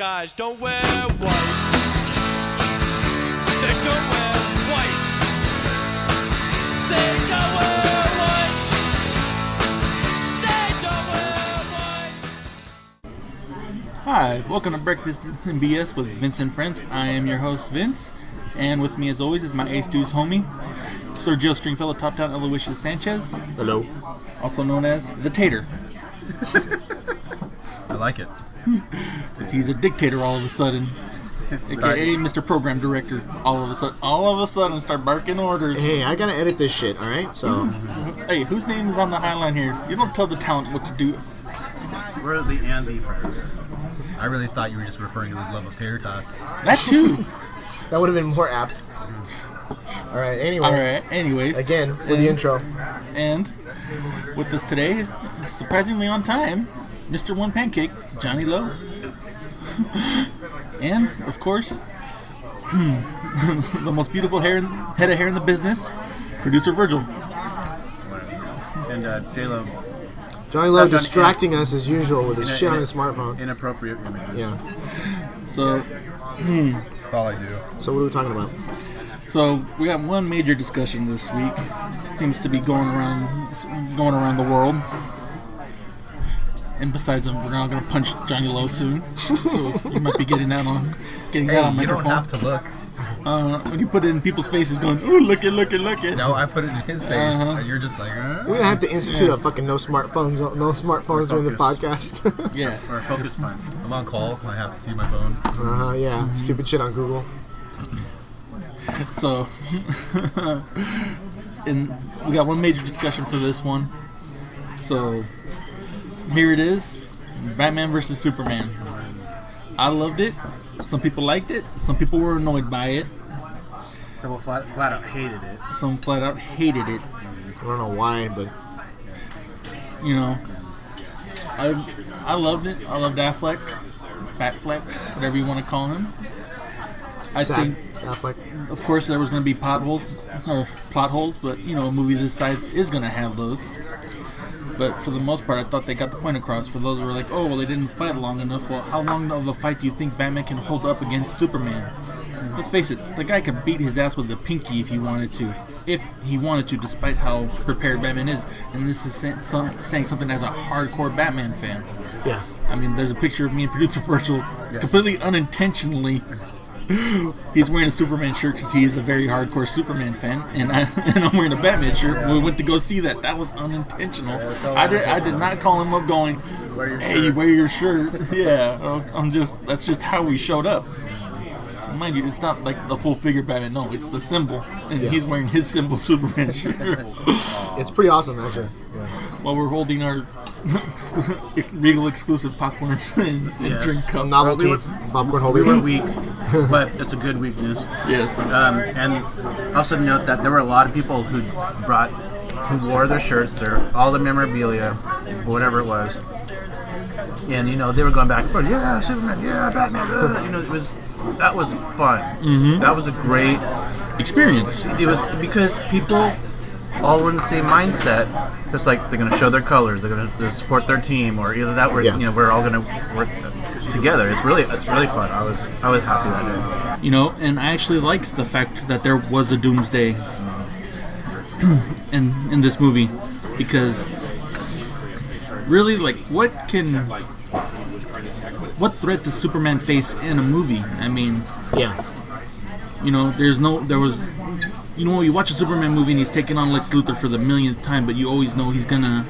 guys don't wear white. They don't wear white. They don't wear white. They don't wear white. Hi, welcome to Breakfast in BS with Vince and Friends. I am your host, Vince, and with me as always is my Ace Dudes homie, Sergio Stringfellow Top Down Aloysius Sanchez. Hello. Also known as the Tater. I like it. He's a dictator all of a sudden. AKA Mr. Program Director. All of a sudden start barking orders. Hey, I gotta edit this shit, alright? So. Hey, whose name is on the highline here? You don't tell the talent what to do. We're the Andy friends. I really thought you were just referring to his love of tater tots. That too. That would have been more apt. Alright, anyway. Alright, anyways. Again, with the intro. And with us today, surprisingly on time, Mr. One Pancake, Johnny Lowe. And, of course, the most beautiful head of hair in the business, producer Virgil. And J-Lo. Johnny Lowe distracting us as usual with his shit on his smartphone. Inappropriate images. Yeah. So, That's all I do. So what are we talking about? so we got one major discussion this week. Seems to be going around the world. And besides him, we're not going to punch Johnny Lowe soon. So you might be getting that on microphone. You don't have to look. When you put it in people's faces going, ooh, look it. No, I put it in his face. And you're just like, We're gonna have to institute a fucking no smartphones during the podcast. Yeah. Or a focus point. I'm on call. I have to see my phone. Yeah. Stupid shit on Google. So, and we got one major discussion for this one. So, here it is, Batman vs. Superman. I loved it. Some people liked it. Some people were annoyed by it. Some flat out hated it. Some flat out hated it. I don't know why, but You know, I loved it. I loved Affleck, Batfleck, whatever you want to call him. I think, Affleck. of course, there was going to be plot holes, but you know, a movie this size is going to have those. But for the most part, I thought they got the point across. For those who were like, oh, well, they didn't fight long enough. Well, how long of a fight do you think Batman can hold up against Superman? Let's face it, the guy could beat his ass with a pinky if he wanted to. If he wanted to, despite how prepared Batman is. And this is saying something as a hardcore Batman fan. Yeah. I mean, there's a picture of me and producer Virgil completely unintentionally. He's wearing a Superman shirt because he is a very hardcore Superman fan, and I'm wearing a Batman shirt. We went to go see that. That was unintentional. I did not call him up going, "Hey, wear your shirt." Yeah, that's just how we showed up. Mind you, it's not like the full figure Batman. No, it's the symbol, and he's wearing his symbol Superman shirt. It's pretty awesome, actually. Yeah. While we're holding our Regal exclusive popcorn and drink cup. Novelty popcorn holder. We were weak, but it's a good weakness. Yes. And also note that there were a lot of people who wore their shirts, all the memorabilia, whatever it was. And, you know, they were going back and forth, yeah, Superman, yeah, Batman, you know, that was fun. Mm-hmm. That was a great experience. It was because people all were in the same mindset, just like they're going to show their colors, they're going to support their team, or either that, you know, we're all going to work together. It's really fun. I was happy that day. You know, and I actually liked the fact that there was a Doomsday in this movie, because really, like, what threat does Superman face in a movie? I mean, Yeah. you know, when you watch a Superman movie and he's taking on Lex Luthor for the millionth time, but you always know he's gonna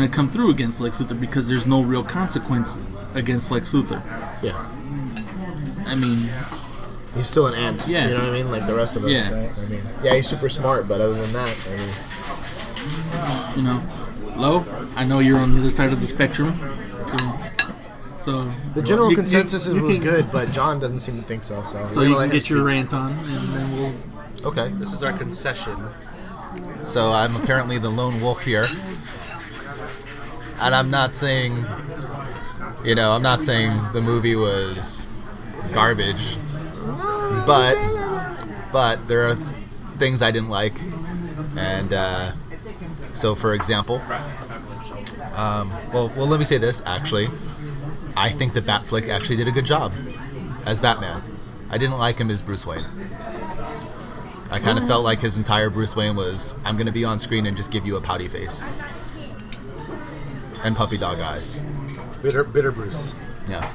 come through against Lex Luthor because there's no real consequence against Lex Luthor. Yeah. I mean, He's still an ant. Yeah. You know what I mean? Like the rest of us. Yeah. Right? I mean, yeah, he's super smart, but other than that, I mean, you know, Lo, I know you're on the other side of the spectrum. So the general you consensus was can- good, but John doesn't seem to think so. So you can get your rant on, and then we'll. Okay, This is our concession. so I'm apparently the lone wolf here. And I'm not saying the movie was garbage. But there are things I didn't like. And so for example, well, let me say this actually. I think that Batflick actually did a good job as Batman. I didn't like him as Bruce Wayne. I kind of felt like his entire Bruce Wayne was, I'm going to be on screen and just give you a pouty face. And puppy dog eyes. Bitter Bruce. Yeah.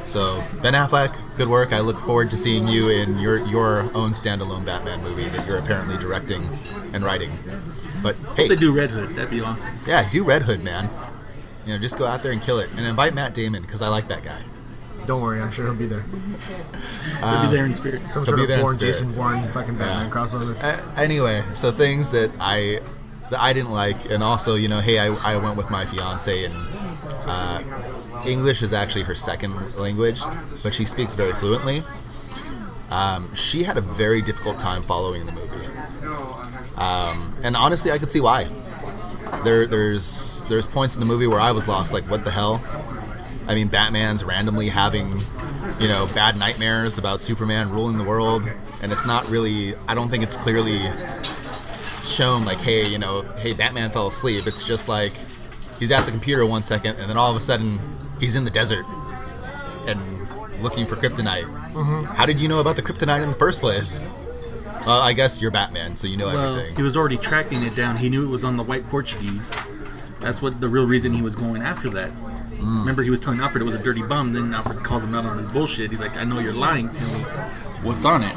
So, Ben Affleck, good work. I look forward to seeing you in your own standalone Batman movie that you're apparently directing and writing. But, hey. They do Red Hood. That'd be awesome. Yeah, do Red Hood, man. You know, just go out there and kill it. And invite Matt Damon, because I like that guy. Don't worry, I'm sure he'll be there. He'll be there in spirit. Some He'll sort be of there in Bourne, spirit. Jason Bourne, fucking Batman Yeah. crossover. Anyway, so things that I didn't like, and also, you know, hey, I went with my fiance, and English is actually her second language, but she speaks very fluently. She had a very difficult time following the movie, and honestly, I could see why. There's points in the movie where I was lost, like, what the hell? I mean, Batman's randomly having, you know, bad nightmares about Superman ruling the world, and it's not really, I don't think it's clearly shown like, hey, you know, hey, Batman fell asleep. It's just like he's at the computer 1 second, and then all of a sudden he's in the desert and looking for kryptonite. How did you know about the kryptonite in the first place? Well, I guess you're Batman, so you know Well, everything. he was already tracking it down. He knew it was on the white Portuguese. That's what the real reason he was going after that. Remember, he was telling Alfred it was a dirty bum. Then Alfred calls him out on his bullshit. He's like, "I know you're lying to me. What's on it?"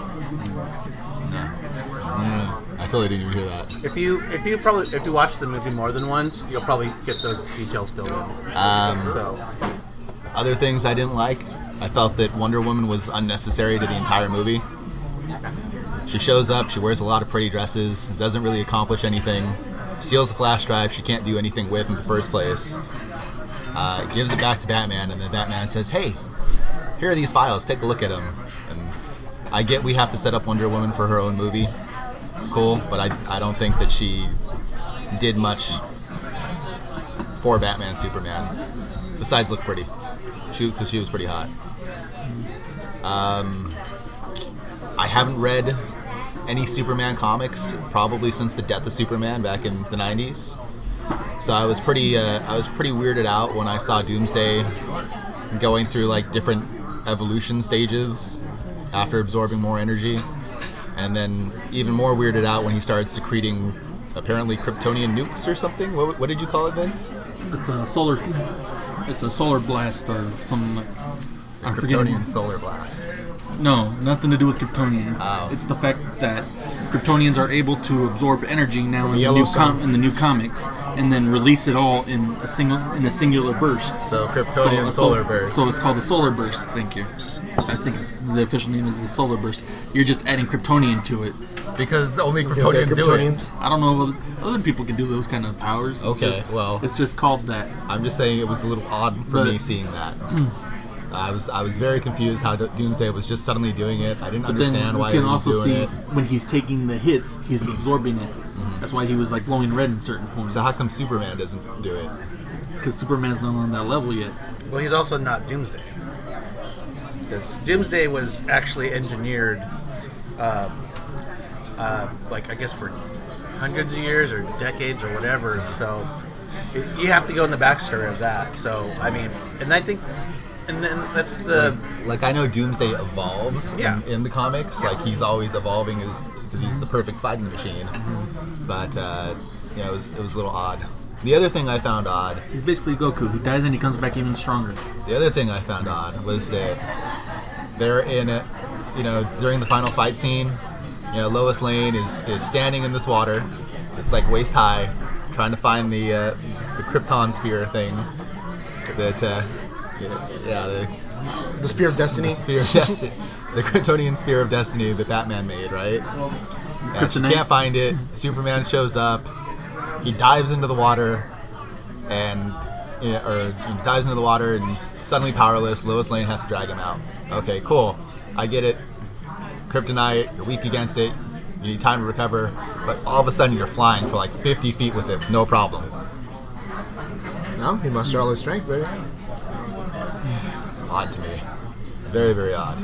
I totally didn't even hear that. If you watch the movie more than once, you'll probably get those details filled in. So Other things I didn't like, I felt that Wonder Woman was unnecessary to the entire movie. She shows up, she wears a lot of pretty dresses, doesn't really accomplish anything, steals a flash drive she can't do anything with in the first place, gives it back to Batman, and then Batman says, hey, here are these files, take a look at them. And I get we have to set up Wonder Woman for her own movie. Cool, but I don't think that she did much for Batman Superman, besides look pretty. Because she was pretty hot. I haven't read any Superman comics probably since the death of Superman back in the 90s. So I was pretty weirded out when I saw Doomsday going through like different evolution stages after absorbing more energy, and then even more weirded out when he started secreting apparently Kryptonian nukes or something. What did you call it, Vince? It's a solar blast or something. Like, I'm forgetting. solar blast. No, nothing to do with Kryptonians. Oh. It's the fact that Kryptonians are able to absorb energy now in the yellow sun. in the new comics, and then release it all in a singular burst. So Kryptonian a solar burst. So it's called the solar burst. Thank you. I think the official name is the solar burst. You're just adding Kryptonian to it. Because only Because they're Kryptonians do it. Kryptonians. I don't know if other people can do those kind of powers. It's Okay, just- well. it's just called that. I'm just saying it was a little odd for But- me seeing that. I was very confused how Doomsday was just suddenly doing it. I didn't But then understand why you he can was also doing see it. when he's taking the hits, he's absorbing it. That's why he was like glowing red in certain points. So how come Superman doesn't do it? Because Superman's not on that level yet. well, he's also not Doomsday. Because Doomsday was actually engineered, like I guess for hundreds of years or decades or whatever. So you have to go in the backstory of that. So I mean, and I think, and then that's the Like I know Doomsday evolves Yeah. in the comics. Like he's always evolving because he's the perfect fighting machine. But yeah, it was a little odd. The other thing I found odd. He's basically Goku. He dies and he comes back even stronger. The other thing I found odd was that they're in it, you know, during the final fight scene, you know, Lois Lane is standing in this water. It's like waist high, trying to find the Krypton spear thing. That The Spear of Destiny. Spear of Destiny, the Kryptonian Spear of Destiny that Batman made, right? And she Kryptonite. can't find it. Superman shows up. He dives into the water, and he dives into the water and he's suddenly powerless. Lois Lane has to drag him out. Okay, cool. I get it. Kryptonite, you're weak against it. You need time to recover. But all of a sudden, you're flying for like 50 feet with it, no problem. No, he mustered all his strength, baby. It's odd to me. Very, very odd.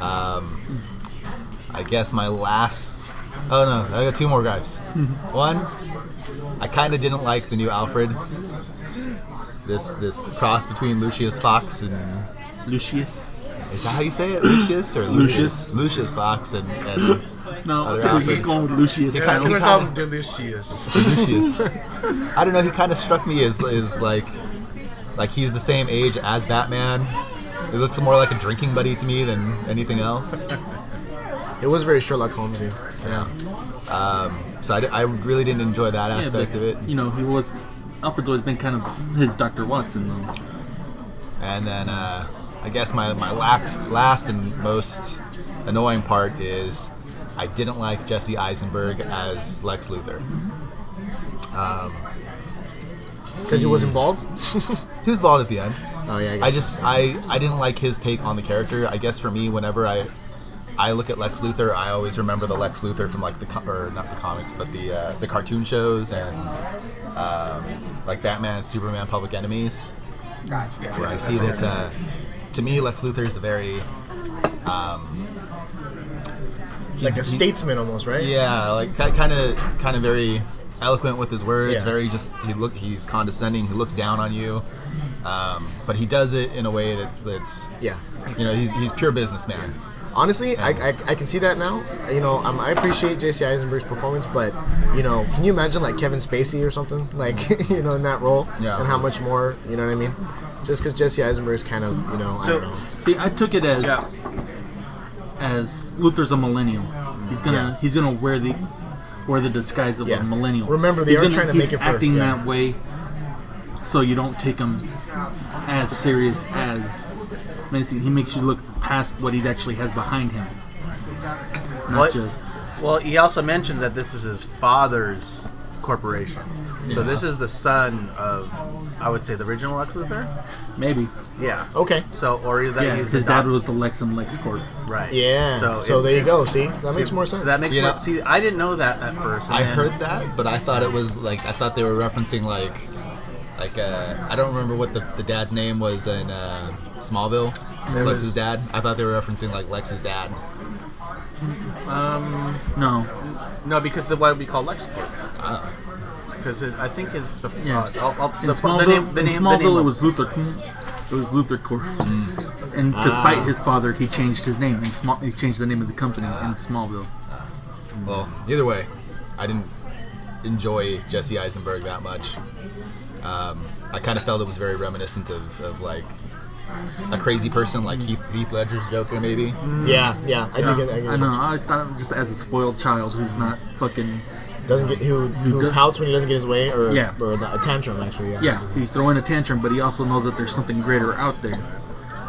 I guess my last... Oh no, I got two more gripes. One, I kind of didn't like the new Alfred. this cross between Lucius Fox and Lucius. is that how you say it? Lucius or Lucius. Lucius Fox and No, Other we're outfit. just going with Lucius. He I'm kinda- gonna call him delicious. Lucius. I don't know. He kind of struck me as like he's the same age as Batman. He looks more like a drinking buddy to me than anything else. It was very Sherlock Holmesy. Yeah. So I really didn't enjoy that Yeah, aspect but, of it. You know, Alfred's always been kind of his Dr. Watson, though. And then I guess my last and most annoying part is I didn't like Jesse Eisenberg as Lex Luthor. Because he wasn't bald? He was bald at the end. Oh, yeah, I didn't like his take on the character. I guess for me, whenever I look at Lex Luthor, I always remember the Lex Luthor from like or not the comics, but the cartoon shows and like Batman, Superman, Public Enemies. Where I see that to me, Lex Luthor is a very like a statesman almost, right? yeah, like kind of very eloquent with his words. Yeah. Very just he's condescending. He looks down on you, but he does it in a way that's Yeah. he's pure businessman. Honestly, I can see that now. You know, I appreciate J.C. Eisenberg's performance, but, you know, can you imagine, like, Kevin Spacey or something? Like, in that role? Yeah. And how much more, you know what I mean? Just because Jesse Eisenberg's kind of, I don't know. See, I took it as Luthor's a millennial. He's gonna wear the disguise of Yeah. a millennial. Remember, they He's are trying to make it for- acting yeah. that way, so you don't take him as serious as menacing. He makes you look past what he actually has behind him, not What? just. Well, he also mentions that this is his father's corporation. So this is the son of, I would say, the original Lex Luthor. Maybe. Yeah. Okay. So, or that Yeah, he's his dad adopt- was the Lex and LexCorp. right. Yeah. So it's- there you go. See? That makes more sense. So that makes You more. know- See, I didn't know that at first. and I then- heard that, but I thought it was I thought they were referencing like I don't remember what the dad's name was in Smallville. Lex's dad. I thought they were referencing like Lex's dad. No, No, because the why would be called LexCorp. Because I think is the Yeah. the, in Smallville, name it of- was Luthor. It was Luthor Corp. And despite his father, he changed his name. He changed the name of the company in Smallville. Well, either way, I didn't enjoy Jesse Eisenberg that much. I kind of felt it was very reminiscent of like a crazy person, like Heath Ledger's Joker, maybe. Yeah. I do get I know. I thought just as a spoiled child who's not fucking. Doesn't get who does- pouts when he doesn't get his way, or Yeah. or a tantrum actually. Yeah, he's throwing a tantrum, but he also knows that there's something greater out there.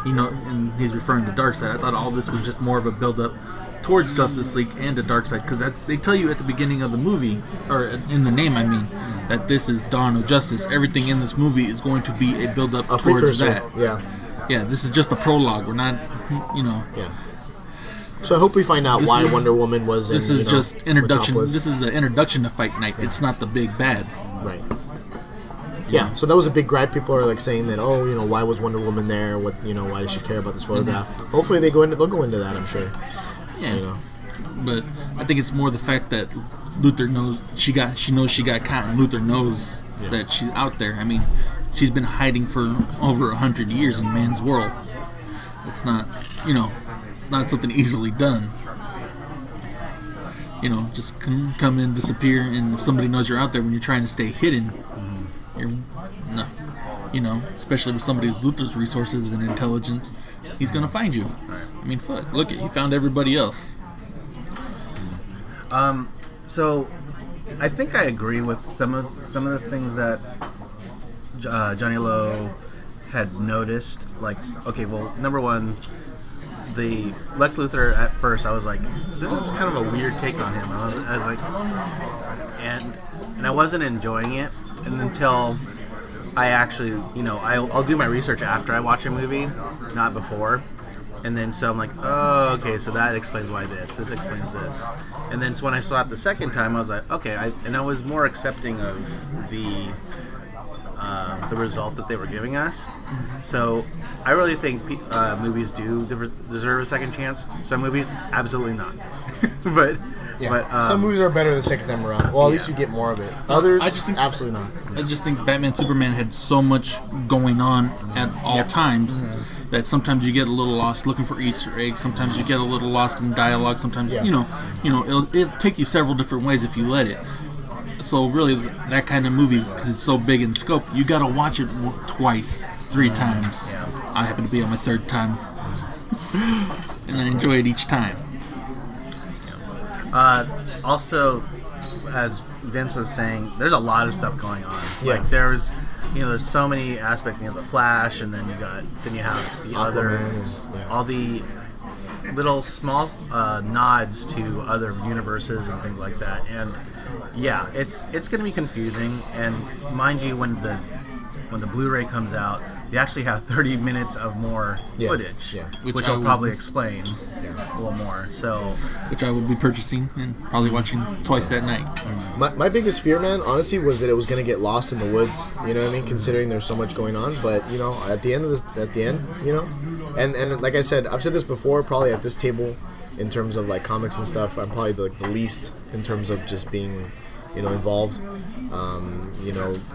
And he's referring to Darkseid. I thought all this was just more of a build-up towards Justice League and to Darkseid, because they tell you at the beginning of the movie, or in the name, I mean, that this is Dawn of Justice. Everything in this movie is going to be a build-up A towards precursor. that. Yeah. Yeah, this is just a prologue. We're not, Yeah. So I hope we find out This why is- Wonder Woman was. This in, is just introduction. Metropolis. This is the introduction to Fight Night. It's not the big bad. Right. Yeah, so that was a big gripe. People are like saying that, why was Wonder Woman there? What, why did she care about this photograph? Hopefully they'll go into that. I'm sure. Yeah, You know. but I think it's more the fact that Luthor knows she knows she got caught, and Luthor knows that she's out there. I mean, she's been hiding for over 100 years in man's world. It's not, it's not something easily done. Just come in, disappear, and if somebody knows you're out there when you're trying to stay hidden, you're no, especially with somebody who's Luthor's resources and intelligence, he's gonna find you. I mean, fuck, look, he found everybody else. So, I think I agree with some of the things that Johnny Lowe had noticed. Like, okay, well, number one, the Lex Luthor. At first, I was like, this is kind of a weird take on him. I was like, and I wasn't enjoying it, and until I actually, I'll do my research after I watch a movie, not before. And then so I'm like, oh, okay, so that explains why this explains this. And then so when I saw it the second time, I was like, okay, I was more accepting of the result that they were giving us. So I really think movies do deserve a second chance. Some movies, absolutely not. Yeah. But, Some movies are better the second time around. Well, at least you get more of it. Others, I just think- absolutely not. I just think Batman Superman had so much going on at all times that sometimes you get a little lost looking for Easter eggs. Sometimes you get a little lost in dialogue. Sometimes Yeah. it'll take you several different ways if you let it. So really, that kind of movie, because it's so big in scope, you got to watch it twice, 3 times. I happen to be on my 3rd time, and I enjoy it each time. Also, as Vince was saying, there's a lot of stuff going on. Yeah. Like there's so many aspects. The Flash, and then you have the other, Aquaman and- yeah. all the little small nods to other universes and things like that. And yeah, it's going to be confusing. And mind you, when the Blu-ray comes out, you actually have 30 minutes of more Yeah. footage, Yeah. which Which I I'll will- probably explain a little more. So. Which I will be purchasing and probably watching twice that night. My biggest fear, man, honestly, was that it was gonna get lost in the woods. You know what I mean? Considering there's so much going on, but at the end, and like I said, I've said this before, probably at this table, in terms of like comics and stuff, I'm probably the least in terms of just being, involved.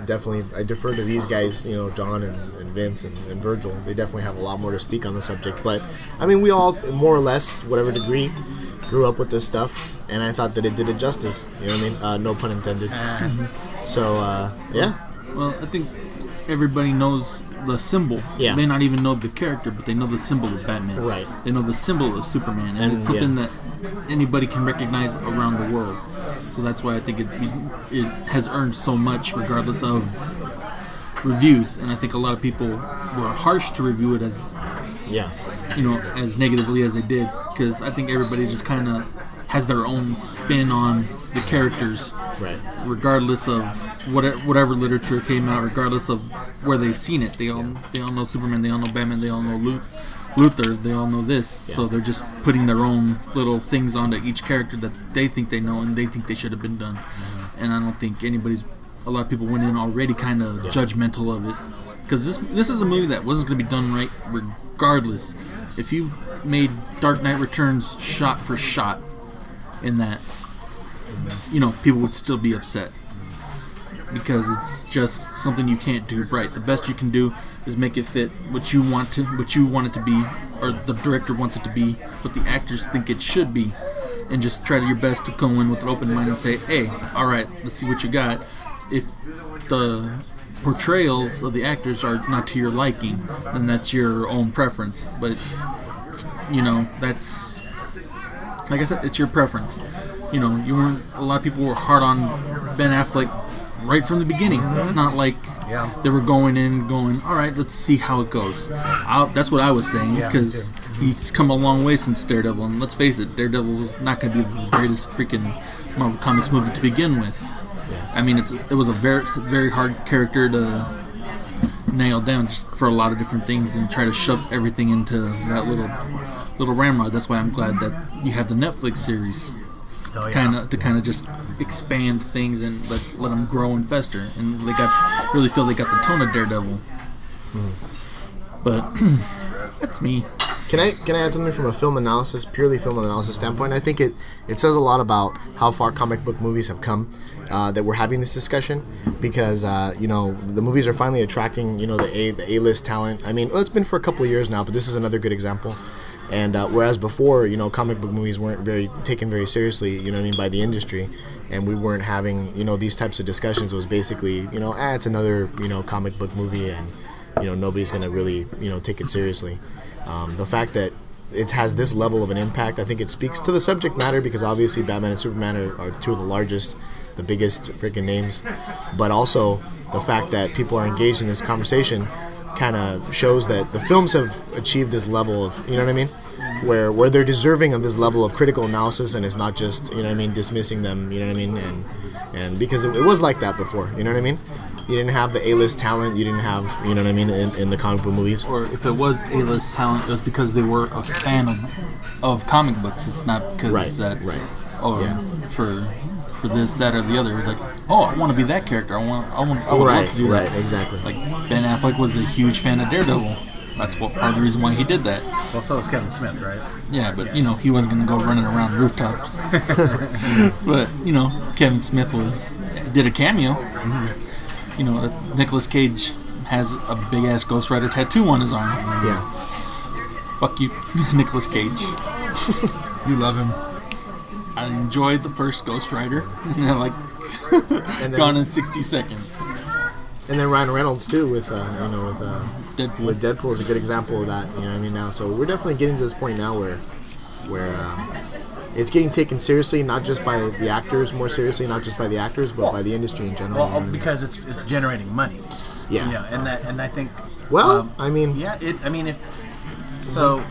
Definitely, I defer to these guys, John and Vince and Virgil. They definitely have a lot more to speak on the subject. But I mean, we all, more or less, whatever degree, grew up with this stuff, and I thought that it did it justice. You know what I mean? No pun intended. So yeah, Well, I think everybody knows the symbol. Yeah. They may not even know the character, but they know the symbol of Batman. Right. They know the symbol of Superman, and And, it's something yeah. that anybody can recognize around the world. So that's why I think it has earned so much, regardless of reviews. And I think a lot of people were harsh to review it as yeah, as negatively as they did, because I think everybody just kind of has their own spin on the characters, right. regardless of whatever literature came out, regardless of where they've seen it. They all know Superman, they all know Batman, they all know Luther, they all know this. So they're just putting their own little things onto each character that they think they know and they think they should have been done. And I don't think a lot of people went in already kind of judgmental of it, because this is a movie that wasn't going to be done right regardless. If you made Dark Knight Returns shot for shot in that, people would still be upset, because it's just something you can't do right. The best you can do is make it fit what you want it to be, or the director wants it to be, what the actors think it should be, and just try your best to go in with an open mind and say, hey, all right, let's see what you got. If the portrayals of the actors are not to your liking, then that's your own preference. But that's, like I said, it's your preference. A lot of people were hard on Ben Affleck right from the beginning. It's not like they were going all right, let's see how it goes. That's what I was saying, because he's come a long way since Daredevil, and let's face it, Daredevil was not going to be the greatest freaking Marvel Comics movie to begin with. I mean, it was a very, very hard character to nail down, just for a lot of different things, and try to shove everything into that little ramrod. That's why I'm glad that you have the Netflix series, to kind of just expand things and let them grow and fester. And really feel they got the tone of Daredevil. But that's me. Can I add something from a purely film analysis standpoint? I think it says a lot about how far comic book movies have come, that we're having this discussion, because the movies are finally attracting the A-list talent. I mean, it's been for a couple of years now, but this is another good example. And whereas before, comic book movies weren't taken very seriously, by the industry, and we weren't having these types of discussions. It was basically it's another comic book movie, and nobody's gonna really take it seriously. The fact that it has this level of an impact, I think it speaks to the subject matter, because obviously Batman and Superman are two of the largest, the biggest freaking names, but also the fact that people are engaged in this conversation kind of shows that the films have achieved this level of, where they're deserving of this level of critical analysis, and it's not just, dismissing them, and because it was like that before, you didn't have the A-list talent, you didn't have, in the comic book movies. Or if it was A-list talent, it was because they were a fan of comic books. It's not because for this, that, or the other. It was like, oh, I want to be that character. I would love to do that. Right, exactly. Like Ben Affleck was a huge fan of Daredevil. That's what part of the reason why he did that. Well, so is Kevin Smith, right? Yeah, but you know he wasn't gonna go running around rooftops. But you know Kevin Smith did a cameo. You know Nicolas Cage has a big ass Ghost Rider tattoo on his arm. Yeah. Fuck you, Nicolas Cage. You love him. I enjoyed the first Ghost Rider, and then like And then, gone in 60 seconds. and then Ryan Reynolds too with Deadpool. with Deadpool is a good example of that. You know what I mean? Now, so we're definitely getting to this point now where it's getting taken seriously, not just by the actors, more seriously, not just by the actors, but by the industry in general. Well, because it's generating money. Yeah. Yeah, and I think. Well, I mean, Yeah, so,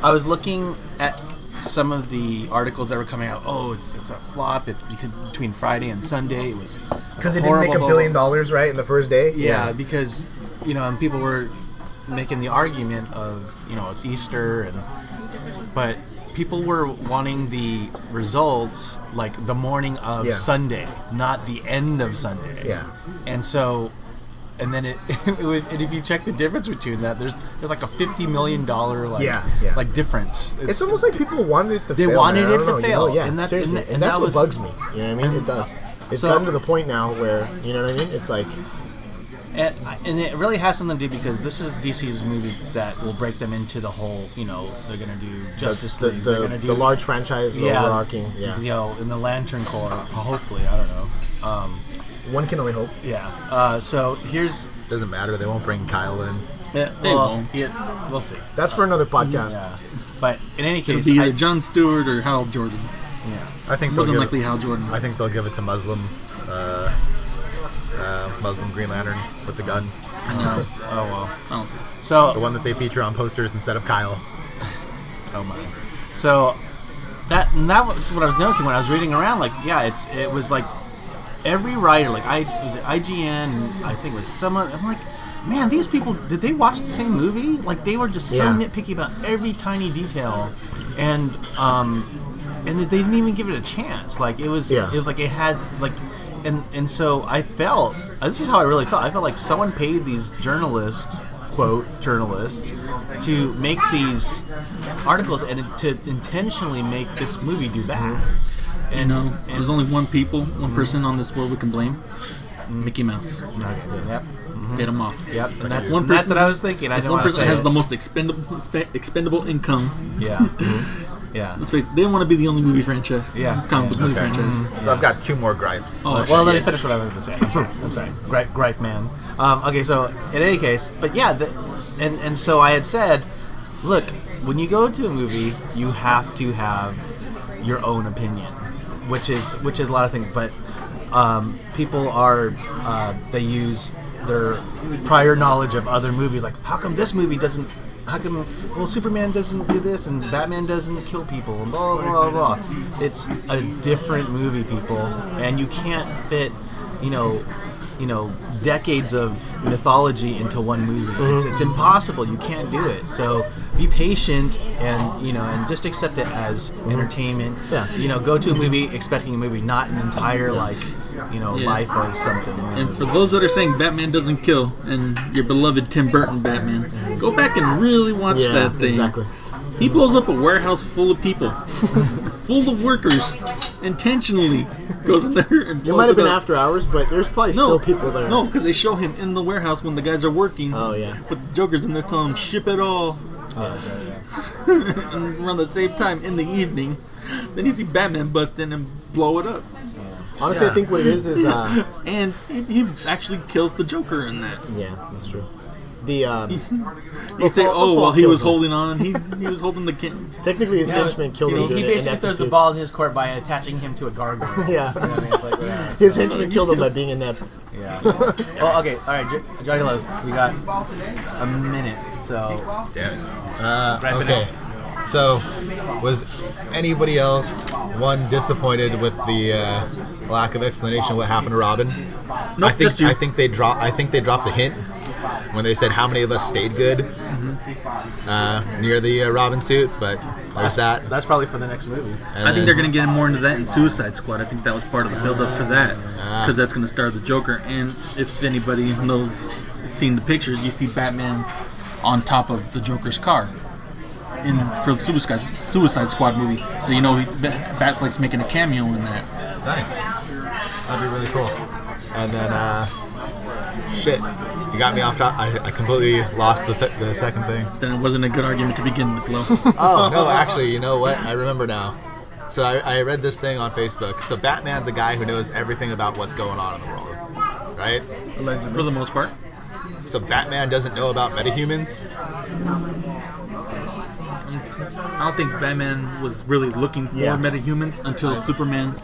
I was looking at some of the articles that were coming out. Oh, it's a flop. Between Friday and Sunday, it was because it didn't horrible, make $1 blah, billion, blah. right, in the first day. Yeah, because and people were making the argument of it's Easter but people were wanting the results like the morning of Yeah. Sunday, not the end of Sunday. Yeah. And so. And then and if you check the difference between that, there's like a $50 million like difference. It's almost like people wanted it to fail. They wanted man. I it don't to know, fail. Yeah, And that- seriously. and And, that that's what was- bugs me. You know what I mean? It does. It's So- gotten to the point now where, you know what I mean? It's like, and it really has something to do because this is DC's movie that will break them into the whole. They're gonna do Justice League. They're gonna do the large franchise, the overarching. Yeah. in the Lantern Corps. Hopefully, I don't know. One can only hope. Yeah. So here's. Doesn't matter. They won't bring Kyle in. They won't. We'll see. That's for another podcast. Yeah. But in any It'll case, be either Jon Stewart or Hal Jordan. I think More they'll than give likely Hal Jordan. I think they'll give it to Muslim Green Lantern with the gun, No, oh well. I don't think. the So one that they feature on posters instead of Kyle. oh my. So that was what I was noticing when I was reading around. Like, yeah, it was like every writer, like was it IGN, and I think it was someone. I'm like, man, these people, did they watch the same movie? Like, they were just so Yeah. nitpicky about every tiny detail, and they didn't even give it a chance. Like, it was like it had like. And so I felt, this is how I really felt. I felt like someone paid these journalists, to make these articles and to intentionally make this movie do bad. And there's only one person on this world we can blame. Mickey Mouse. Yep. Get him off. Yep. And that's One that's person- what I was thinking. I If didn't one want to person say has it. the most expendable income, Yeah. Yeah. let's face it, they don't want to be the only movie franchise. Yeah. Comic book movie Okay. franchise. So I've got two more gripes. Oh, Well, let me shit. finish what I was going to say. I'm sorry. Gripe man. Okay, so in any case, but yeah, and so I had said, look, when you go to a movie, you have to have your own opinion, which is a lot of things. But people they use their prior knowledge of other movies, like how come this movie doesn't. How come, Superman doesn't do this and Batman doesn't kill people and blah, blah, blah. It's a different movie, people. And you can't fit, decades of mythology into one movie. It's impossible. You can't do it. So be patient and just accept it as entertainment. Yeah. Go to a movie expecting a movie, not an entire, life of something. And for those that are saying Batman doesn't kill, and your beloved Tim Burton Batman, go back and really watch that thing. Exactly. He blows up a warehouse full of people, full of workers, intentionally goes in there and blows It might have been up. after hours, but there's probably still people there. No, because they show him in the warehouse when the guys are working. Oh, yeah. With the Jokers in there telling him, ship it all. Oh, that's right, yeah. And around the same time in the evening, then you see Batman bust in and blow it up. Honestly, I think what it is And he actually kills the Joker in that. yeah, that's true. The You'd say, the oh, fall well, he kills was him. holding on. He was holding the king. Technically, his henchman killed him. He in basically throws the ineptitude. ball in his court by attaching him to a gargoyle. Yeah. You know what I mean? It's like, yeah. His henchman killed him by being inept. Yeah. Well, okay. All right, Johnny Love, we got a minute, so. Damn it. Wrap it Okay. So, was anybody else disappointed with the lack of explanation of what happened to Robin? Nope, just you. I think they dropped a hint when they said how many of us stayed good near the Robin suit, but there's that. That's probably for the next movie. And I think then- they're going to get more into that in Suicide Squad. I think that was part of the build-up for that. Because that's going to star the Joker. And if anybody knows, seen the pictures, you see Batman on top of the Joker's car for the Suicide Squad movie. So Batfleck's making a cameo in that. Nice. That'd be really cool. And then, shit, you got me off top. I completely lost the second thing. Then it wasn't a good argument to begin with, Lo. Oh, no, actually, you know what? I remember now. So I read this thing on Facebook. So Batman's a guy who knows everything about what's going on in the world, right? For the most part. So Batman doesn't know about metahumans? I don't think Batman was really looking for metahumans until Superman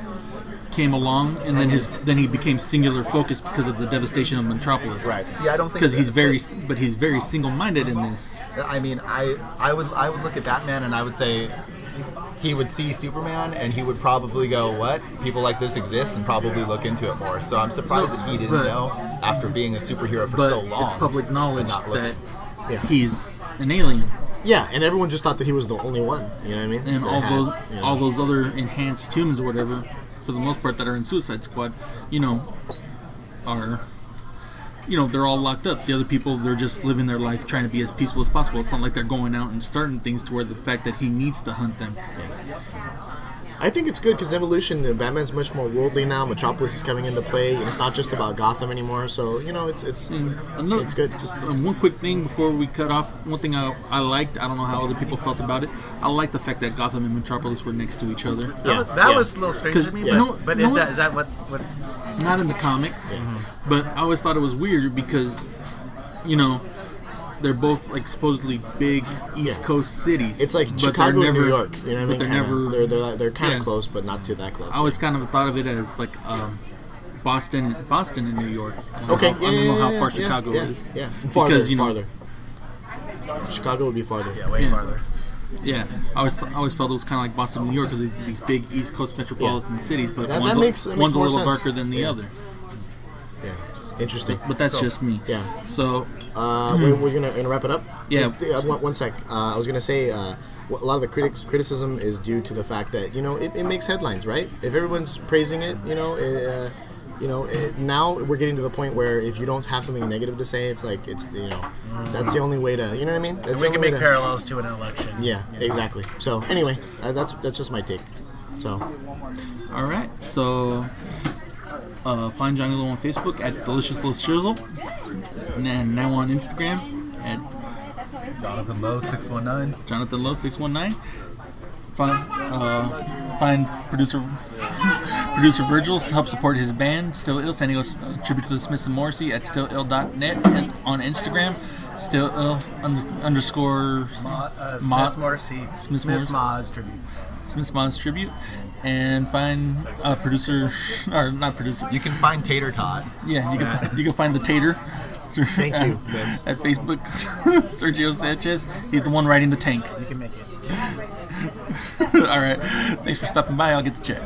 came along, and then he became singular focused because of the devastation of Metropolis. Right. See, I don't think because he's very single-minded in this. I mean, I would look at Batman and I would say he would see Superman and he would probably go, "What? People like this exist," and probably look into it more. So I'm surprised that he didn't know after being a superhero for so long. It's public knowledge not that looking. he's an alien. Yeah, and everyone just thought that he was the only one. You know what I mean? And That all those other enhanced humans or whatever, for the most part, that are in Suicide Squad, are, they're all locked up. The other people, they're just living their life trying to be as peaceful as possible. It's not like they're going out and starting things to where the fact that he needs to hunt them. I think it's good because evolution, Batman's much more worldly now. Metropolis is coming into play. And it's not just about Gotham anymore. So it's good. Just one quick thing before we cut off. One thing I liked. I don't know how other people felt about it. I like the fact that Gotham and Metropolis were next to each other. That was a little strange to me. But is that what's not in the comics? But I always thought it was weird because, they're both like supposedly big East Coast cities. It's like but Chicago they're and never, New York. You know what I mean? But They're kind of Yeah. close, but not too that close. I always kind of thought of it as like Boston and New York. I don't Okay. know, I don't know how far yeah, Chicago yeah, is. Yeah. Because farther. Chicago would be farther. way Yeah. farther? Yeah, I always felt it was kind of like Boston and New York because these big East Coast metropolitan cities, but That one's, makes one's a more little sense. darker than the other. Yeah. Interesting. But that's just me. Yeah. So We're gonna wrap it up. Yeah. Just, one sec. I was gonna say a lot of the criticism is due to the fact that it makes headlines, right? If everyone's praising it, now we're getting to the point where if you don't have something negative to say, it's like that's the only way to, you know what I mean? That's We the can only make way to- parallels to an election. Yeah, exactly. So anyway, that's just my take. So all right, so find Johnny Lowe on Facebook at Delicious Little Shizzle, and now on Instagram at Jonathan Lowe 619. Jonathan Lowe 619. Find producer Virgil, help support his band Still Ill, sending us a tribute to the Smiths and Morrissey at still.ill.net, and on Instagram still ill underscore Smith Morrissey. Smith Smith Moz tribute. Smith's Mods tribute, and find producer or not producer. You can find Tater Tot. Yeah, you can find the Tater. Thank you, Vince. At Facebook, Sergio Sanchez. He's the one riding the tank. You can make it. All right. Thanks for stopping by. I'll get the check.